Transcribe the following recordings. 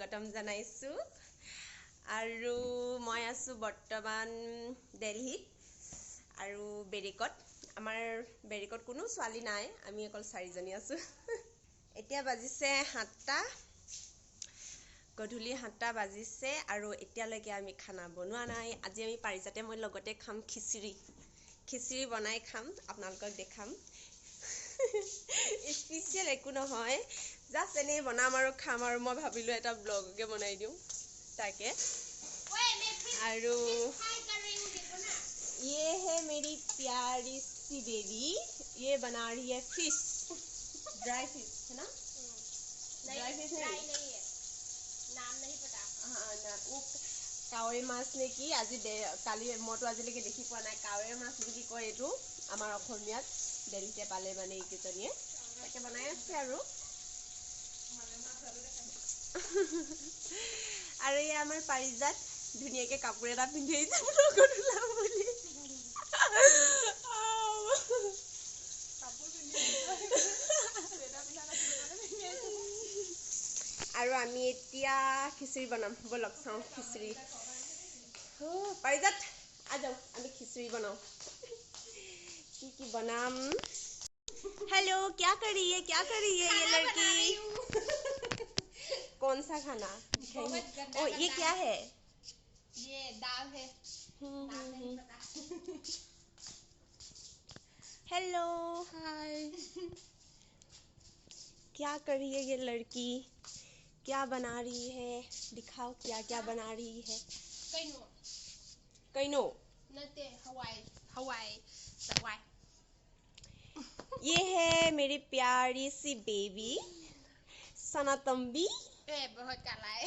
স্বাগতম জানাইছো আৰু মই আছো বৰ্তমান দিল্লীত আৰু বেৰিকত আমাৰ বেৰিকত কোনো ছোৱালী নাই আমি অকল চাৰিজনী আছো এতিয়া বাজিছে 7টা গধূলি 7টা বাজিছে আৰু এতিয়ালৈকে আমি খানা বনোৱা নাই আজি আমি পাৰিজাতে মই লগতে খাম খিচিৰি বনাই খাম আপোনালোকক দেখাম স্পেশাল একো নহয় জাস্ট এনে বনাম আৰু খাম আৰু মই ভাবিলো এটা ব্লগকে বনাই দিওঁ ताकि आरू ये है मेरी प्यारी सी बेबी ये बना रही है फिश ड्राई फिश है ना ड्राई फिश नहीं है नाम नहीं पता हाँ ना वो कावे माछ ने की আজি কালি মটো আজিলৈকে দেখি পোৱা নাই কাवे মাছ বুলি কয় এটো আমাৰ অসমীয়াত দিল্লীতে পালে মানে এইকেজনীয়ে তাকে বনাই আছে আৰু আৰু এই আমাৰ পাৰিজাত ধুনিয়াকে কাপোৰ এটা পিন্ধি আহিছে লগত ওলাম বুলি আৰু আমি এতিয়া খিচিৰি বনাম বলক চাও খিচিৰি পাৰিজাত आ जाओ আমি খিচিৰি बनाओ की बनाम हेलो क्या कर रही है ये लड़की कौन सा खाना ओ ये क्या है ये दाल है नाम नहीं पता हेलो हाय क्या कर रही है ये लड़की क्या बना रही है दिखाओ क्या क्या बना रही है कैनो नते हवाई ये है मेरी प्यारी सी बेबी सनातंबी बहुत काला है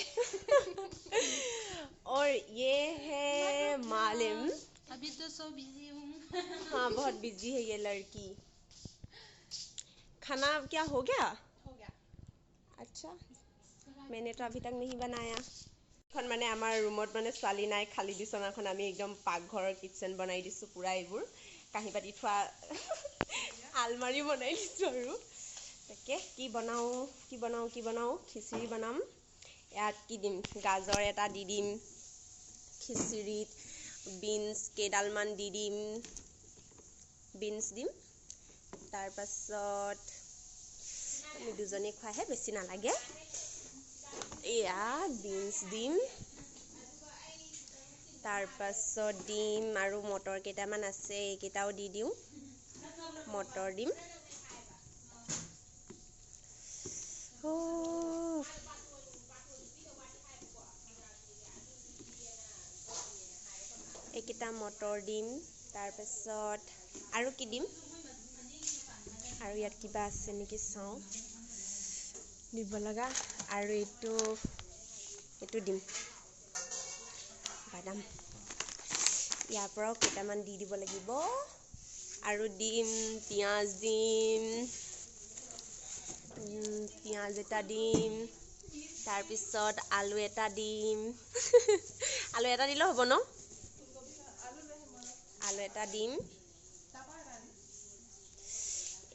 और ये है मालिम अभी तो सो बिजी हूँ हाँ बहुत बिजी है ये लड़की खाना क्या हो गया अच्छा मैंने तो अभी तक नहीं बनाया এখন মানে আমাৰ ৰুমত মানে ছোৱালী নাই খালি বিছনাখন আমি একদম পাকঘৰৰ কিচেন বনাই দিছো পুৰা এইবোৰ কাহি পাতি থোৱা আলমাৰি বনাই দিছো আৰু তাকে কি বনাও খিচিৰি বনাম ইয়াত কি দিম গাজৰ এটা দি দিম খিচিৰিত বিনছ কেডালমান দি দিম বিনছ দিম তাৰ পাছত আমি দুজনে খোৱাহে বেছি নালাগে এয়া বিনছ দিম তাৰ পাছত দিম আৰু মটৰ কেইটামান আছে এইকেইটাও দি দিওঁ মটৰ দিম এইকেইটা মটৰ দিম তাৰ পাছত আৰু কি দিম আৰু ইয়াত কিবা আছে নেকি চাওঁ দিব লগা আৰু এইটো দিম বাদাম ইয়াৰ পৰাও কেইটামান দি দিব লাগিব আৰু দিম পিঁয়াজ এটা দিম তাৰপিছত আলু এটা দিম আলু এটা দিলে হ'ব ন আলু এটা দিম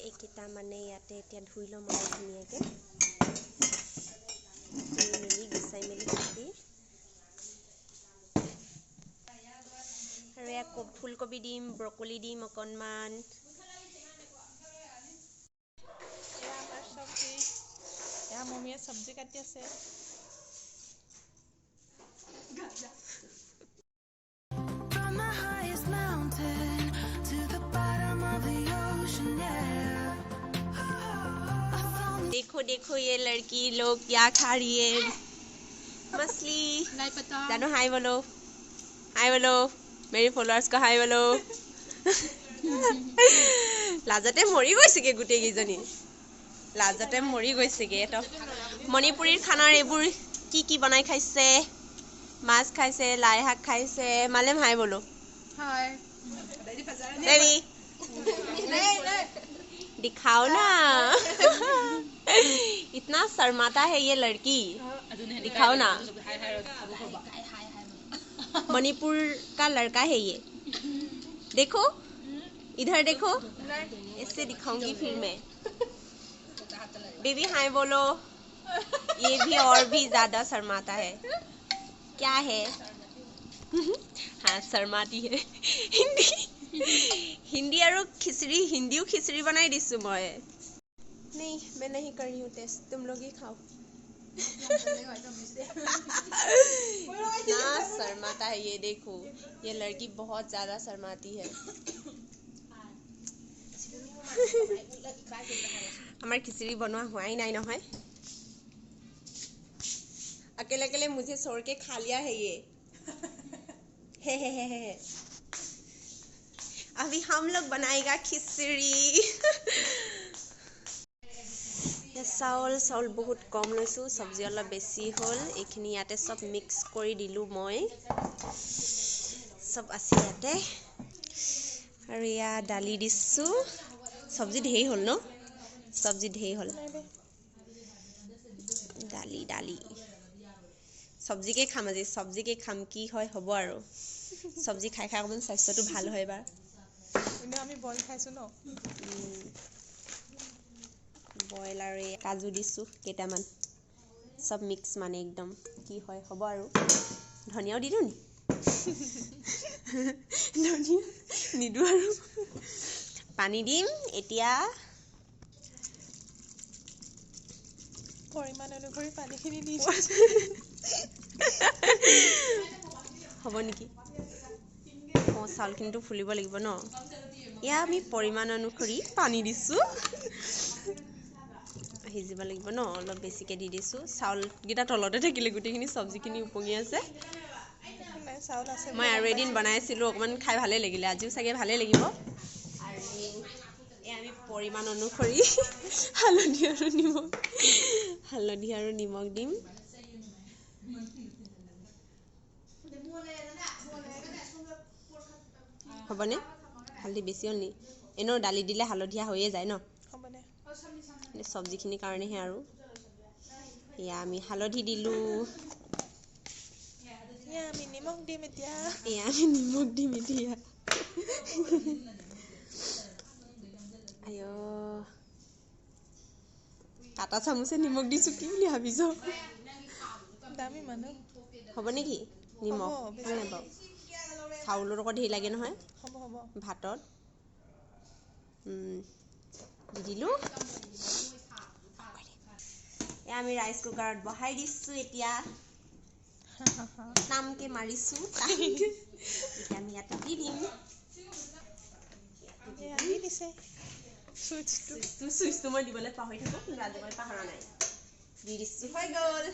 এইকেইটা মানে ইয়াতে এতিয়া ধুই ল'ম আৰু ধুনীয়াকৈ গুচাই মেলি কাটি আৰু ইয়াত ফুলকবি দিম ব্ৰকলি দিম অকণমান यहाँ मम्मी सब्जी काटी আছে देखो ये लड़की लोग क्या खा रही है मछली नहीं पता जानो हाय बोलो मेरे फॉलोअर्स को हाय बोलो लाजते मरि গৈছেগে গুটে গিজনী লাজতে মৰি গৈছেগে তো মণিপুৰীৰ খানাৰ এইবোৰ কি বনাই খাইছে মাছ খাইছে লাই শাক খাইছে মালেম হাই बोलो हाय बेबी दिखाओ ना इतना शर्माता है ये लड़की दिखाओ ना मणिपुर का लड़का है ये देखो इधर देखो इससे दिखाऊंगी फिर मैं बेबी हाय बोलो ये भी और भी ज्यादा शर्माता है। क्या है? हाँ शर्माती है। हिंदी हिंदी और खिचड़ी, हिंदी खिचड़ी बनाई दिसु मैं। नहीं मैं नहीं कर रही हूँ टेस्ट, तुम लोग ही खाओ। इतना शर्माता है ये, देखो ये लड़की बहुत ज्यादा शर्माती है। हमार खिचड़ी बनवा हुआ ही नहीं है, अकेले अकेले मुझे छोड़ के खा लिया है ये। हे। अभी हम लोग बनाएगा खिचड़ी। चाउल बहुत कम लैसो, सब्जी अलग बेसी हल, एखिनि याते सब मिक्स करी दिलु मैं, सब আছে याते। और या दाली दिसु, सब्जी ढेर हल न, सब्जी ढेर हल। दाली सब्जी के खाम, आज सब्जी के खाम की হয় হ'ব আৰু। सब्जी खाই খাই অকমান স্বাস্থ্যটো ভাল হয় এবাৰ। এনে আমি বইল খাইছো ন। বইল আৰু কাজু দিছো কেইটামান, सब मिक्स माने एकदम की হয় হ'ব আৰু। ধনিয়াও দি দিওঁ নি? ধনিয়া নিদো আৰু। পানী দিম এতিয়া। পৰিমাণ অনুসৰি পানীখিনি দি হ'ব নেকি? চাউলখিনিটো ফুলিব লাগিব ন। এয়া আমি পৰিমাণ অনুসৰি পানী দিছো। সিজিব লাগিব ন, অলপ বেছিকৈ দি দিছো। চাউলকেইটা তলতে থাকিলে, গোটেইখিনি চব্জিখিনি উপঙি আছে। চাউল আছে। মই আৰু এদিন বনাইছিলোঁ, অকণমান খাই ভালেই লাগিলে, আজিও চাগে ভালেই লাগিব। আৰু আমি পৰিমাণ অনুসৰি হালধি আৰু নিমখ দিম। হ'বনে? হালধি বেছি হ'ল নি? এনেও দালি দিলে হালধীয়া হৈয়ে যায় ন, হ'বনে? চব্জিখিনিৰ কাৰণেহে আৰু। এয়া আমি হালধি দিলোঁ, এয়া আমি নিমখ দিম এতিয়া। আইঅ, কাটা চামুচে নিমখ দিছোঁ, কি বুলি ভাবিছ? দামী মানুহ। হ'ব নেকি নিমখ? হয় নাই বাৰু? চাউলৰ লগত ধেৰ লাগে নহয় হ'ব ভাতত। দি দিলোঁ। এয়া আমি ৰাইচ কুকাৰত বহাই দিছোঁ এতিয়া। টানকৈ মাৰিছোঁ, এতিয়া আমি ইয়াতে দি দিম। দি দিছে চুইচটো মই দিবলৈ পাহৰি থাকোঁ, কিন্তু আজি মই পাহৰা নাই। দি দিছোঁ, হৈ গ'ল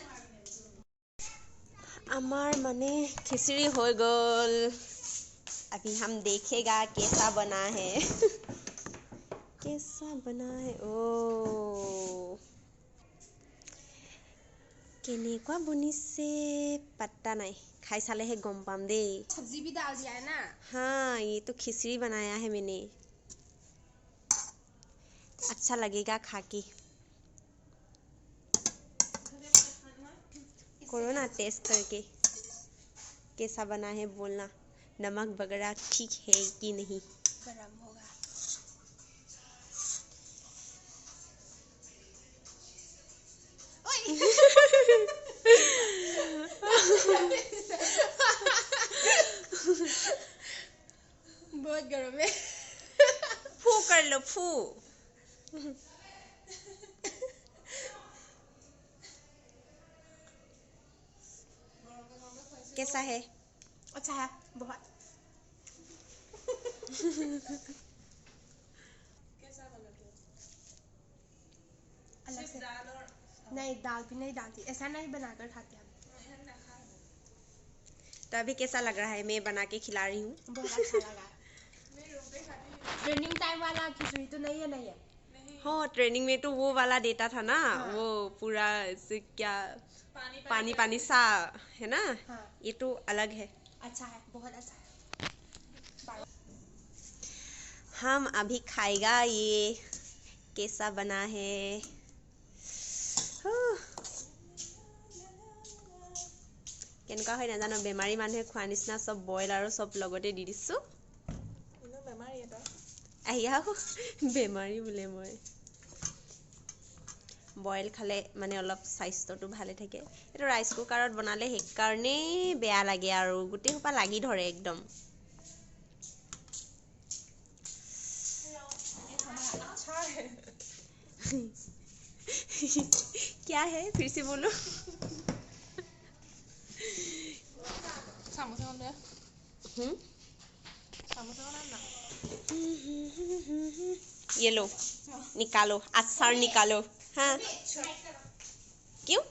আমাৰ মানে खिचड़ी हो गल। अभी हम देखेगा कैसा बना है। कैसा बना है? ओ কেনেকুৱা বনিছে पता नहीं, खाई सालेহে गम पाम दे। सब्जी भी डाल दिया है ना। हाँ ये तो खिचड़ी बनाया है मैंने, अच्छा लगेगा खा के। करो ना टेस्ट करके, कैसा बना है बोलना, नमक वगैरह ठीक है कि नहीं। गरम होगा। बहुत गर्म है। फू कर लो, फू। कैसा है? अच्छा है बहुत। अलग से नहीं, दाल भी नहीं डालती, ऐसा नहीं बनाकर खाते हम। तो अभी कैसा लग रहा है? मैं बना के खिला रही हूँ। बहुत अच्छा लगा। ट्रेनिंग टाइम वाला खिचड़ी तो नहीं है, नहीं है। हाँ ट्रेनिंग में तो वो वाला देता था ना। हाँ। वो पूरा ऐसे क्या पानी पानी सा है ना। हाँ। ये तो अलग है। अच्छा है, बहुत अच्छा है। हम अभी खाएगा ये कैसा बना है। কেনেকুৱা হয় নাজানো, বেমাৰী মানুহে খোৱা নিচিনা চব বইল আৰু চব লগতে দি দিছোঁ। আহি আহো, বেমাৰী বোলে মই। বইল খালে মানে অলপ স্বাস্থ্যটো ভালে থাকে। এইটো ৰাইচ কুকাৰত বনালে সেইকাৰণেই বেয়া লাগে আৰু গোটেই সোপা লাগি ধৰে একদম। अच्छा है क्या है फिर से बोलो। समोसा बन गया हम्म समोसा बनाना ये लो निकालो अचार निकालो। हाँ क्यों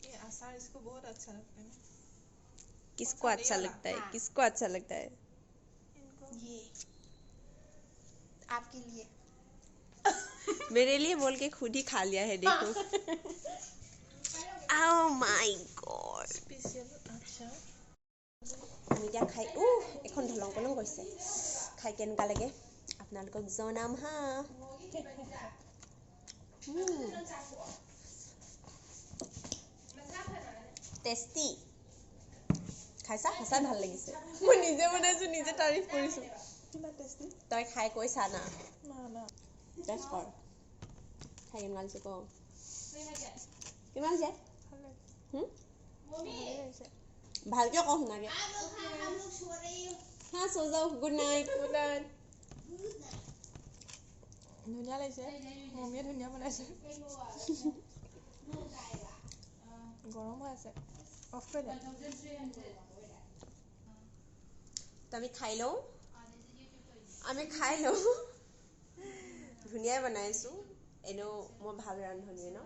ये अचार इसको बहुत अच्छा लगता है ना किसको अच्छा लगता है किसको अच्छा लगता है। इनको ये आपके लिए मेरे लिए बोल के खुद ही खा लिया है देखो। Oh my god स्पेशल अच्छा আমি এতিয়া খাই এখন ঢলং পলং গৈছে খাই কেনেকুৱা লাগে আপোনালোকক জনাম হা। টেষ্টি খাইছা সঁচাই ভাল লাগিছে। মই নিজে বনাইছো নিজে তাৰিফ কৰিছো। कितना टेस्टी তই খাই কৈছা না ना ना টেষ্ট কৰ খাই কেনেকুৱা লাগিছে ক কিমান হৈছে ভালে ভালকে লাগিছে ক শুনাকে। হা সো যাও গুড নাইট। ধুনীয়া লাগিছে মম্মীয়ে ধুনীয়া বনাইছে গৰম হৈ আছে অফ কৰি দে আমি খাই লওঁ ধুনীয়াই বনাইছোঁ এনেও মই ভাল ৰান্ধনি ন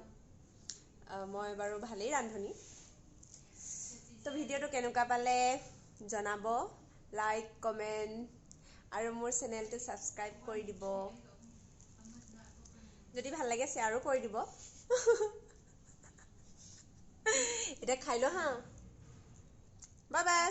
মই বাৰু ভালেই ৰান্ধনি। তো ভিডিঅ'টো কেনেকুৱা পালে জনাব লাইক কমেণ্ট আৰু মোৰ চেনেলটো ছাবস্ক্ৰাইব কৰি দিব। যদি ভাল লাগে শ্বেয়াৰো কৰি দিব। এতিয়া খাই লওঁ হা বাই বাই।